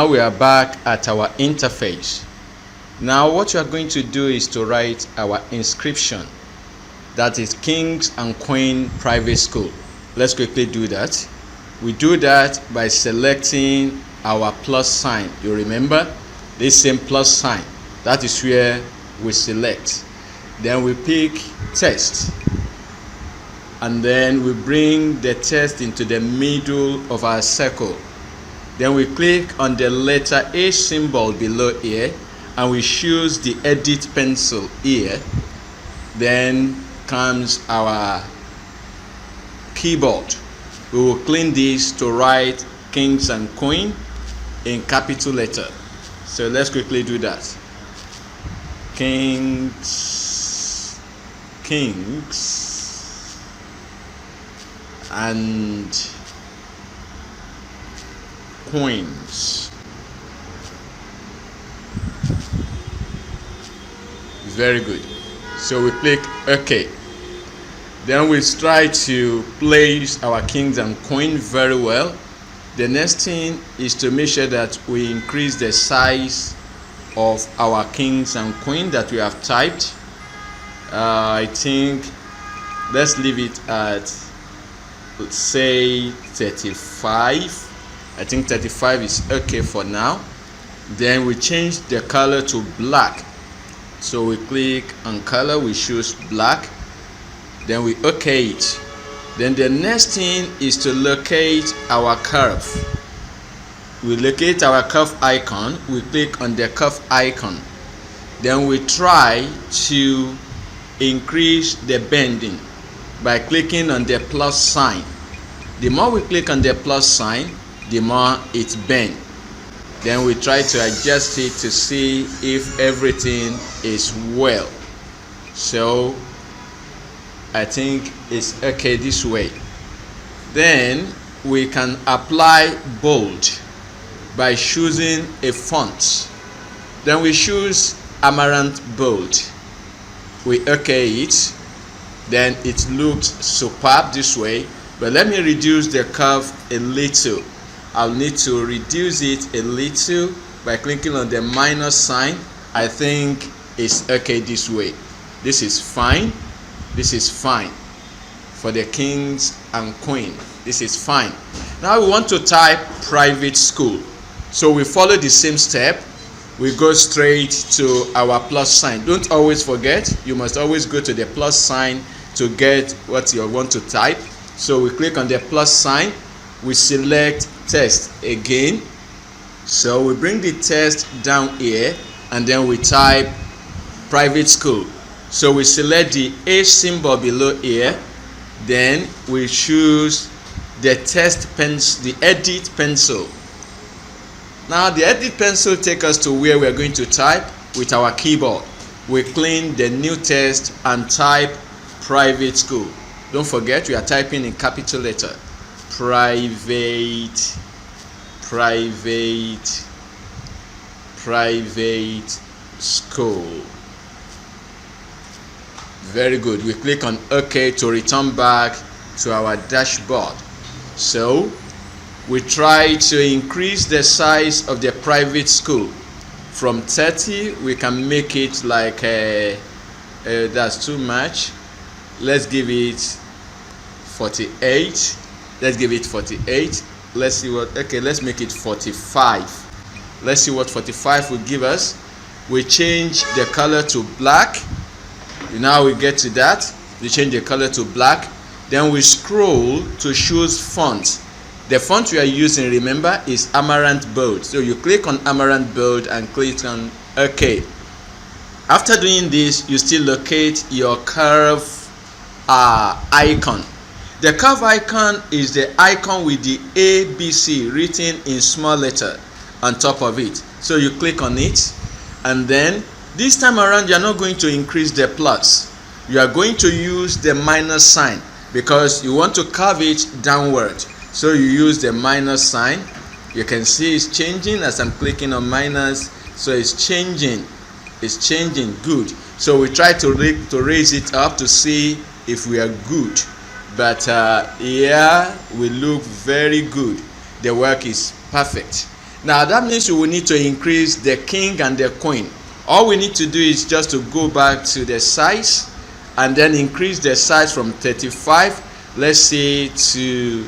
Now we are back at our interface. Now what you are going to do is to write our inscription. That is Kings and Queen Private School. Let's quickly do that. We do that by selecting our plus sign. You remember this same plus sign. That is where we select. Then we pick test. And then we bring the test into the middle of our circle. Then we click on the letter A symbol below here and we choose the edit pencil here. Then comes our keyboard. We will clean this to write Kings and Queen in capital letter. So let's quickly do that. Kings and Queens. Very good. So we click OK. Then we try to place our kings and queen very well. The next thing is to make sure that we increase the size of our kings and queen that we have typed. I think let's leave it at, let's say, 35. I think 35 is okay for now. Then we change the color to black. So we click on color, we choose black. Then we OK it. Then the next thing is to locate our curve. We locate our curve icon. We click on the curve icon. Then we try to increase the bending by clicking on the plus sign. The more we click on the plus sign, the more it bends. Then we try to adjust it to see if everything is well. So I think it's okay this way. Then we can apply bold by choosing a font. Then we choose Amaranth Bold. We okay it. Then it looks superb this way. But let me reduce the curve a little. I'll need to reduce it a little by clicking on the minus sign. I think it's okay this way. This is fine. This is fine for the kings and queen. This is fine. Now we want to type private school. So we follow the same step. We go straight to our plus sign. Don't always forget, you must always go to the plus sign to get what you want to type. So we click on the plus sign. We select test again. So we bring the test down here and then we type private school. So we select the A symbol below here. Then we choose the test pencil, the edit pencil. Now the edit pencil takes us to where we are going to type with our keyboard. We clean the new test and type private school. Don't forget we are typing in capital letter. Private school. Very good. We click on OK to return back to our dashboard. So we try to increase the size of the private school. From 30 we can make it like that's too much. Let's give it 48. Let's give it 48. Let's see what, okay, let's make it 45. Let's see what 45 will give us. We change the color to black. Now we get to that. We change the color to black. Then we scroll to choose font. The font we are using, remember, is Amaranth Bold. So you click on Amaranth Bold and click on OK. After doing this, you still locate your curve icon. The curve icon is the icon with the ABC written in small letter on top of it. So you click on it, and then this time around you are not going to increase the plus. You are going to use the minus sign because you want to curve it downward. So you use the minus sign. You can see it's changing as I'm clicking on minus. So it's changing. It's changing. Good. So we try to raise it up to see if we are good. But yeah, we look very good. The work is perfect. Now that means we will need to increase the king and the queen. All we need to do is just to go back to the size and then increase the size from 35, let's say, to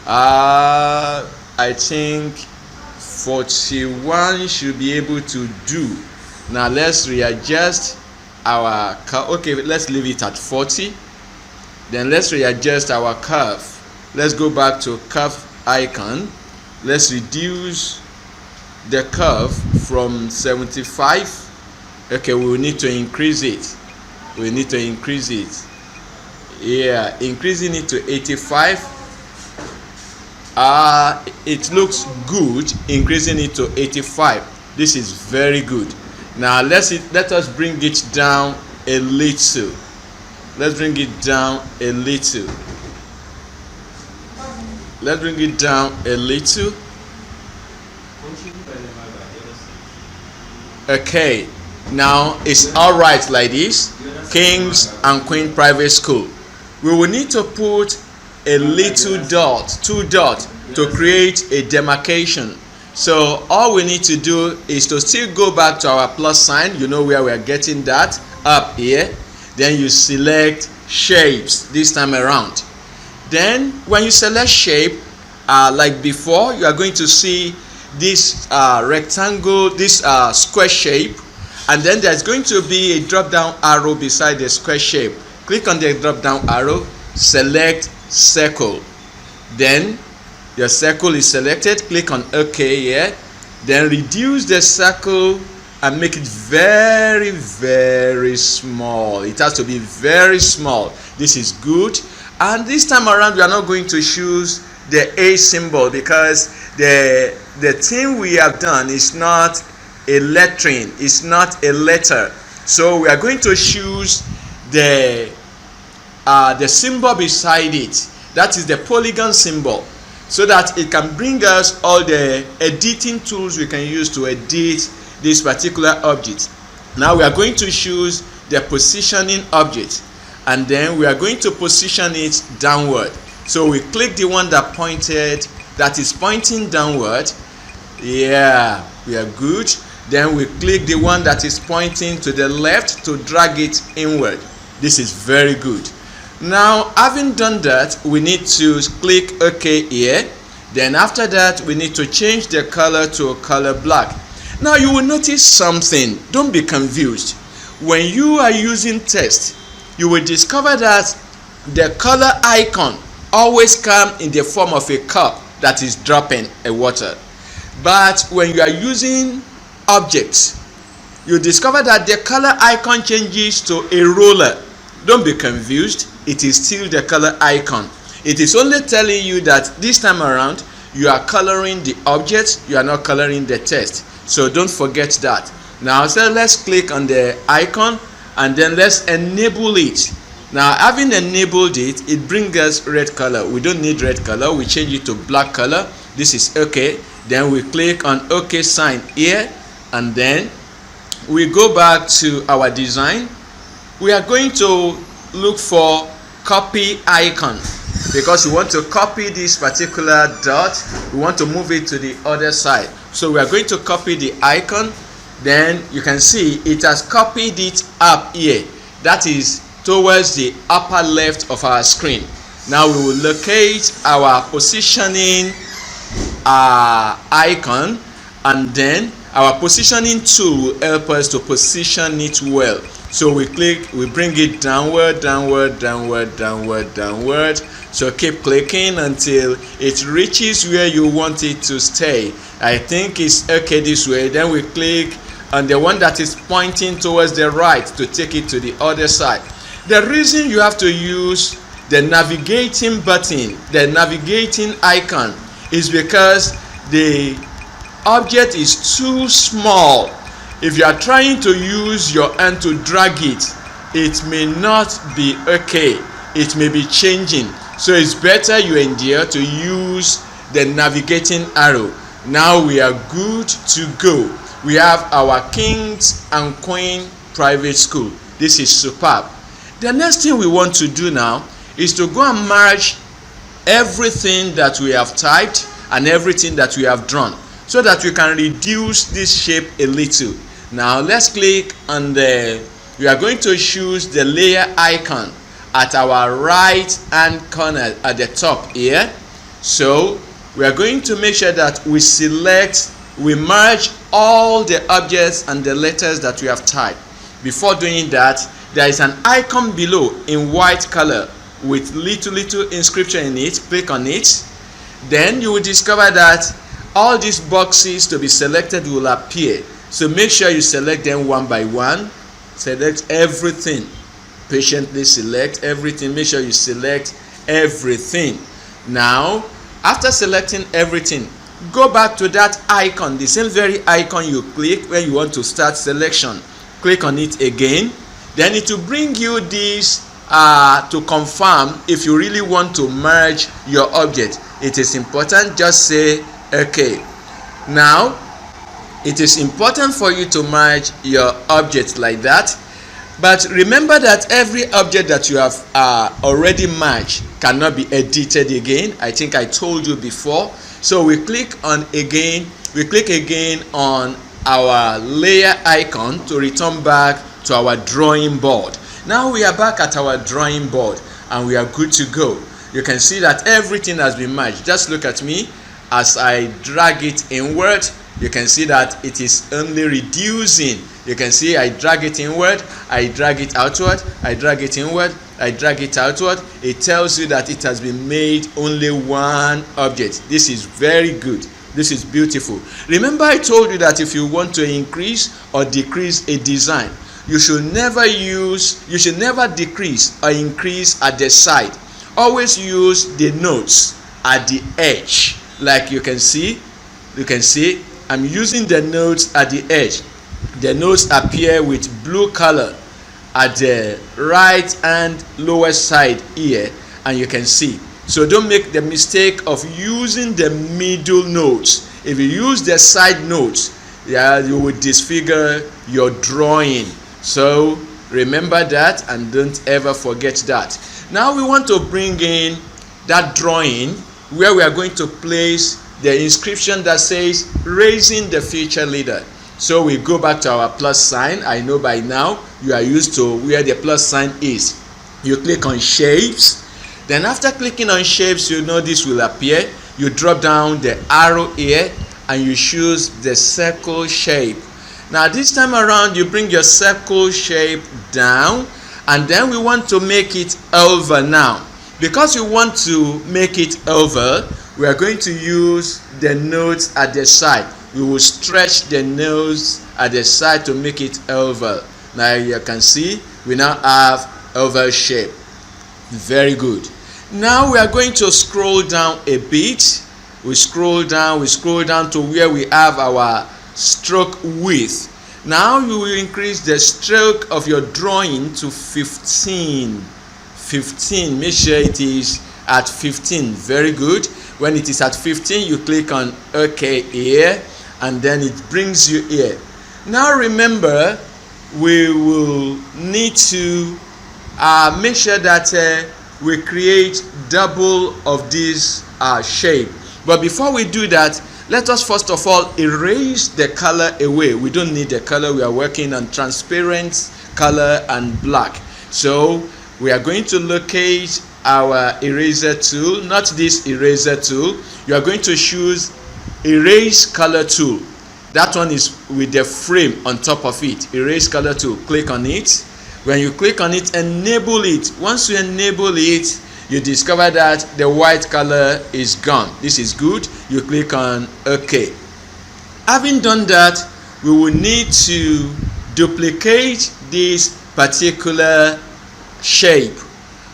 I think 41 should be able to do. Now let's readjust our curve. Okay, let's leave it at 40. Then let's readjust our curve. Let's go back to curve icon. Let's reduce the curve from 75. Okay, we will need to increase it. We need to increase it. Yeah, increasing it to 85. It looks good. Increasing it to 85. This is very good. Now let us bring it down a little. Let's bring it down a little. Let's bring it down a little. Okay, now it's all right like this. Kings and Queen Private School. We will need to put a little dot, 2 dots, to create a demarcation. So all we need to do is to still go back to our plus sign. You know where we are getting that, up here. Then you select shapes this time around. Then when you select shape, like before, you are going to see this rectangle, this square shape, and then there's going to be a drop down arrow beside the square shape. Click on the drop down arrow, select circle. Then your circle is selected. Click on OK here. Then reduce the circle and make it very, very small. It has to be very small. This is good. And this time around, we are not going to choose the A symbol because the thing we have done is not a lettering, it's not a letter. So we are going to choose the symbol beside it. That is the polygon symbol, so that it can bring us all the editing tools we can use to edit this particular object. Now we are going to choose the positioning object, and then we are going to position it downward. So we click the one that is pointing downward. Yeah, we are good. Then we click the one that is pointing to the left to drag it inward. This is very good. Now, having done that, we need to click OK here. Then after that, we need to change the color to a color black. Now you will notice something. Don't be confused. When you are using text, you will discover that the color icon always comes in the form of a cup that is dropping a water. But when you are using objects, you discover that the color icon changes to a roller. Don't be confused. It is still the color icon. It is only telling you that this time around you are coloring the object, you are not coloring the text. So don't forget that. Now so let's click on the icon and then let's enable it. Now having enabled it, it brings us red color. We don't need red color. We change it to black color. This is okay. Then we click on OK sign here, and then we go back to our design. We are going to look for copy icon because we want to copy this particular dot. We want to move it to the other side. So we are going to copy the icon. Then you can see it has copied it up here. That is towards the upper left of our screen. Now we will locate our positioning icon, and then our positioning tool will help us to position it well. So we click, we bring it downward, downward, downward, downward, downward. So keep clicking until it reaches where you want it to stay. I think it's okay this way. Then we click on the one that is pointing towards the right to take it to the other side. The reason you have to use the navigating button, the navigating icon, is because the object is too small. If you are trying to use your hand to drag it, it may not be okay. It may be changing. So it's better you endure to use the navigating arrow. Now we are good to go. We have our Kings and Queen Private School. This is superb. The next thing we want to do now is to go and merge everything that we have typed and everything that we have drawn. so that we can reduce this shape a little. Now let's click on we are going to choose the layer icon at our right hand corner at the top here. So we are going to make sure that we merge all the objects and the letters that we have typed. Before doing that, there is an icon below in white color with little inscription in it. Click on it. Then you will discover that all these boxes to be selected will appear. So make sure you select them one by one. Select everything. Patiently select everything. Make sure you select everything. Now, after selecting everything, go back to that icon, the same very icon you click when you want to start selection. Click on it again. Then it will bring you this to confirm if you really want to merge your object. It is important, just say okay. Now, it is important for you to merge your object like that. But remember that every object that you have already merged cannot be edited again. I think I told you before. So we click again on our layer icon to return back to our drawing board. Now we are back at our drawing board and we are good to go. You can see that everything has been merged. Just look at me as I drag it inward. You can see that it is only reducing. You can see I drag it inward, I drag it outward, I drag it inward, I drag it outward. It tells you that it has been made only one object. This is very good. This is beautiful. Remember I told you that if you want to increase or decrease a design, you should never decrease or increase at the side. Always use the notes at the edge. Like you can see, I'm using the notes at the edge. The notes appear with blue color at the right and lower side here, and you can see. So don't make the mistake of using the middle notes. If you use the side notes, you will disfigure your drawing. So remember that and don't ever forget that. Now we want to bring in that drawing where we are going to place the inscription that says raising the future leader. So we go back to our plus sign. I know by now you are used to where the plus sign is. You click on shapes. Then after clicking on shapes, you know this will appear. You drop down the arrow here and you choose the circle shape. Now this time around you bring your circle shape down, and then we want to make it oval now. Because we want to make it oval, we are going to use the nodes at the side. We will stretch the nodes at the side to make it oval. Now you can see we now have oval shape. Very good. Now we are going to scroll down a bit. We scroll down to where we have our stroke width. Now you will increase the stroke of your drawing to 15. Make sure it is at 15. Very good. When it is at 15, you click on OK here, and then it brings you here. Now remember, we will need to make sure that we create double of this shape. But before we do that, let us first of all erase the color away. We don't need the color. We are working on transparent color and black. So we are going to locate our eraser tool, not this eraser tool. You are going to choose erase color tool. That one is with the frame on top of it. Erase color tool. Click on it. When you click on it, enable it. Once you enable it, you discover that the white color is gone. This is good. You click on OK. Having done that, we will need to duplicate this particular shape.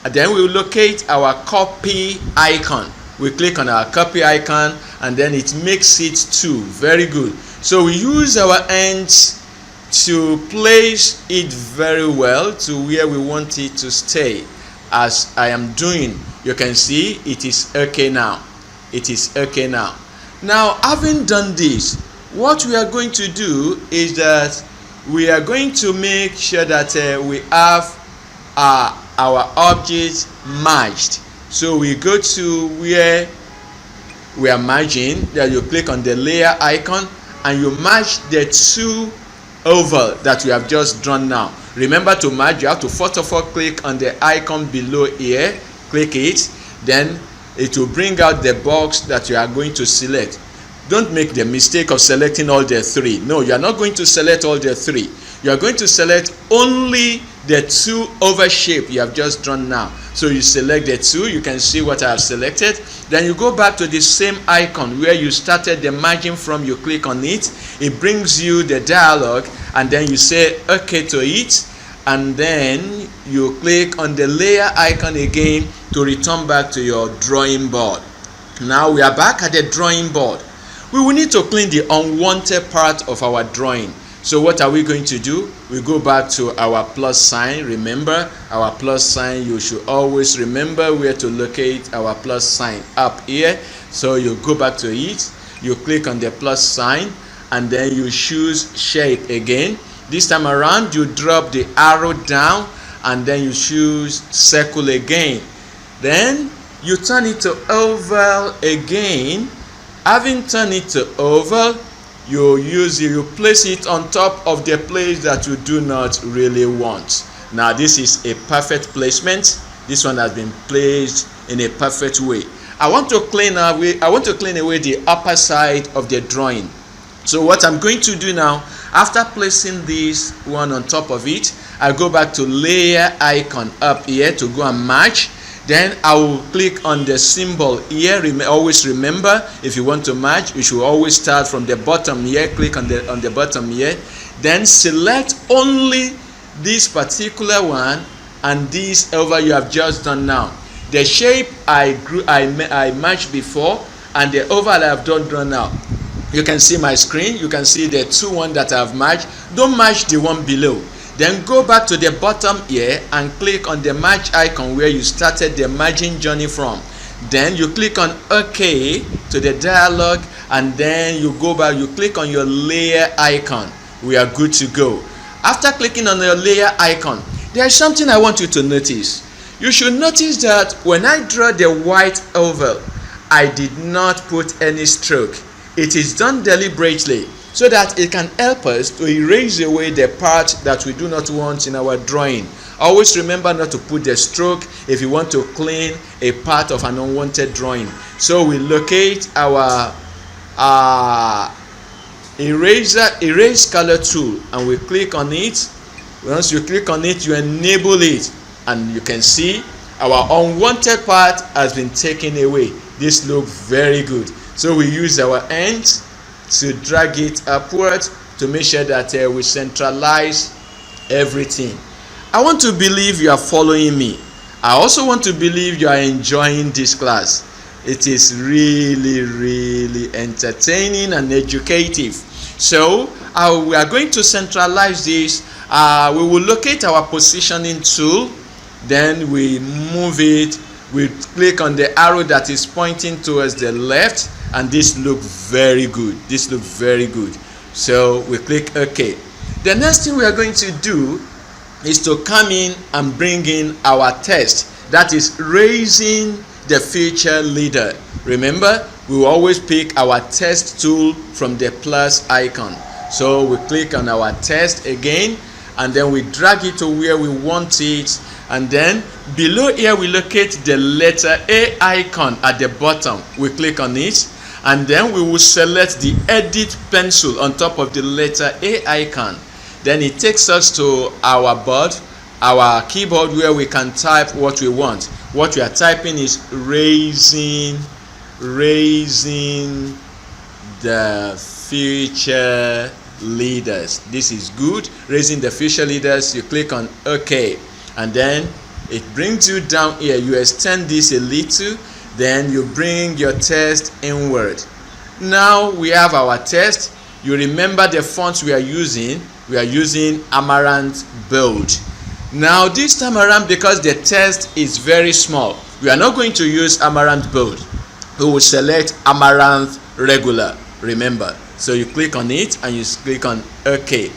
And then we will locate our copy icon. We click on our copy icon and then it makes it 2. Very good. So we use our hands to place it very well to where we want it to stay. As I am doing, you can see it is okay now. It is okay now. Now, having done this, what we are going to do is that we are going to make sure that we have our objects merged. So we go to where we are merging, then you click on the layer icon and you merge the two oval that we have just drawn now. Remember, to merge, you have to first of all click on the icon below here, click it, then it will bring out the box that you are going to select. Don't make the mistake of selecting all the three. No, you are not going to select all the three. You are going to select only the two oval shape you have just drawn now. So you select the two, you can see what I have selected. Then you go back to the same icon where you started the merging from, you click on it. It brings you the dialog and then you say OK to it. And then you click on the layer icon again to return back to your drawing board. Now we are back at the drawing board. We will need to clean the unwanted part of our drawing. So what are we going to do? We go back to our plus sign. Remember, our plus sign, you should always remember where to locate our plus sign up here. So you go back to it, you click on the plus sign, and then you choose shape again. This time around, you drop the arrow down, and then you choose circle again. Then you turn it to oval again. Having turned it to oval, you place it on top of the place that you do not really want. Now this is a perfect placement. This one has been placed in a perfect way. I want to clean away the upper side of the drawing. So what I'm going to do now, after placing this one on top of it, I go back to layer icon up here to go and match. Then I will click on the symbol here. Always remember, if you want to match, you should always start from the bottom here. Click on the bottom here. Then select only this particular one and this over you have just done now. The shape I matched before and the oval I have drawn now. You can see my screen. You can see the two one that I have matched. Don't match the one below. Then go back to the bottom here and click on the match icon where you started the merging journey from. Then you click on OK to the dialog, and then you go back, you click on your layer icon. We are good to go. After clicking on your layer icon, there is something I want you to notice. You should notice that when I draw the white oval, I did not put any stroke. It is done deliberately, so that it can help us to erase away the part that we do not want in our drawing. Always remember not to put the stroke if you want to clean a part of an unwanted drawing. So we locate our erase color tool and we click on it. Once you click on it, you enable it, and you can see our unwanted part has been taken away. This looks very good. So we use our hands to drag it upwards to make sure that we centralize everything. I want to believe you are following me. I also want to believe you are enjoying this class. It is really entertaining and educative. So we are going to centralize this. We will locate our positioning tool, then we move it. We click on the arrow that is pointing towards the left, and this looks very good. This looks very good. So we click OK. The next thing we are going to do is to come in and bring in our test. That is raising the feature leader. Remember, we will always pick our test tool from the plus icon. So we click on our test again, and then we drag it to where we want it. And then below here we locate the letter A icon at the bottom. We click on it, and then we will select the edit pencil on top of the letter A icon. Then it takes us to our board, our keyboard, where we can type what we want. What we are typing is raising the feature leaders. This is good. Raising the feature leaders. You click on OK, and then it brings you down here. You extend this a little, then you bring your text inward. Now we have our text. You remember the fonts we are using. We are using Amaranth Bold. Now this time around, because the text is very small, we are not going to use Amaranth Bold. We will select Amaranth Regular. Remember. So you click on it and you click on OK.